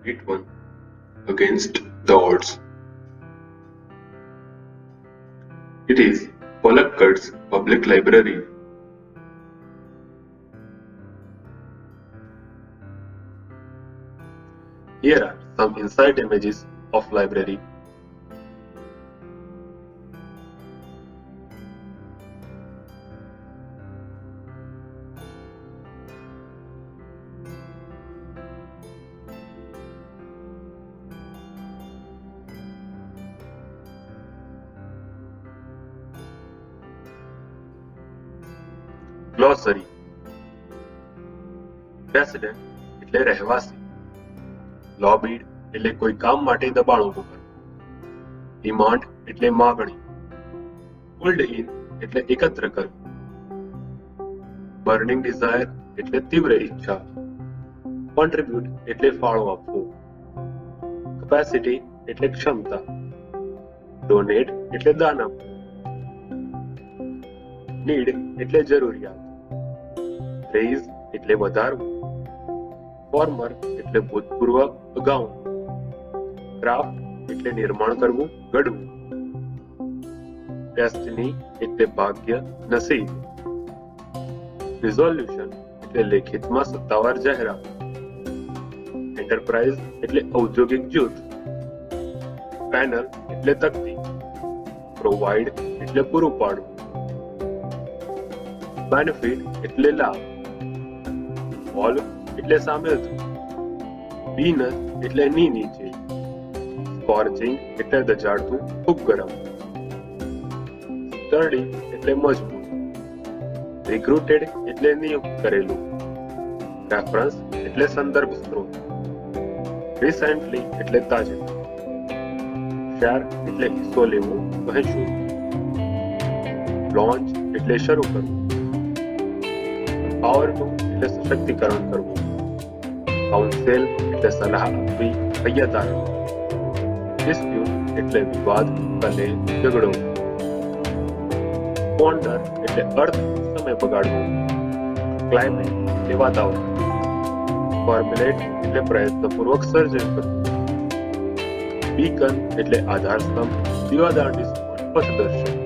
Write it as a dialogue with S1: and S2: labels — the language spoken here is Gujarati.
S1: It won against the odds. It is Palakkad's public library. Here are some inside images of library. Glossary. Resident એટલે રહેવાસી. લોબીડ એટલે કોઈ કામ માટે દબાણ ઊભું કરવું. ડિમાન્ડ એટલે માગણી. પુલ્ડ ઇન એટલે એકત્ર કરવું. બર્નિંગ ડિઝાયર એટલે તીવ્ર ઈચ્છા. કોન્ટ્રીબ્યુટ એટલે ફાળો આપવો. કેપેસિટી એટલે ક્ષમતા. ડોનેટ એટલે દાન આપવું. નીડ એટલે જરૂરિયાત. રેઇઝ એટલે વધારવું. ફોર્મર એટલે ભૂતપૂર્વ, અગાઉ. ક્રાફ્ટ એટલે નિર્માણ કરવું, ઘડવું. ડેસ્ટિની એટલે ભાગ્ય, નસીબ. રિઝોલ્યુશન એટલે લેખિતમાં સત્તાવાર જાહેરાત. એન્ટરપ્રાઇઝ એટલે ઔદ્યોગિક જૂથ. પેનલ એટલે તકતી. પ્રોવાઇડ એટલે પૂરું પાડવું. બેનિફિટ એટલે લાભ. ઓલ એટલે સામેલ થવું. બીનસ એટલે ની નીચે. સ્કોર્ચિંગ એટલે દજાડતું, ખૂબ ગરમ. સ્ટર્ડી એટલે મજબૂત. રિક્રુટેડ એટલે નિયુક્ત કરેલું. રેફરન્સ એટલે સંદર્ભ સ્ત્રોત. રિસેન્ટલી એટલે તાજેતર. શેર એટલે હિસ્સો લેવો, વહેંચવું. લોન્ચ એટલે શરૂ કરવું. પાવર ટુ એટલે સશક્તિકરણ કરવું. કાઉન્સિલ એટલે સલાહ આપવી, સહાયતા આપવી. ડિસ્પ્યુટ એટલે વિવાદ, કલે, ઝઘડો. પોન્ડર એટલે અર્થ, સમય બગાડવો. ક્લાઇમેટ એટલે વાતાવરણ. ફોર્મ્યુલેટ એટલે પ્રયત્નપૂર્વક સર્જન કરવું. બીકન એટલે આધાર સ્તંભ, દીવાદાંડી પથદર્શક.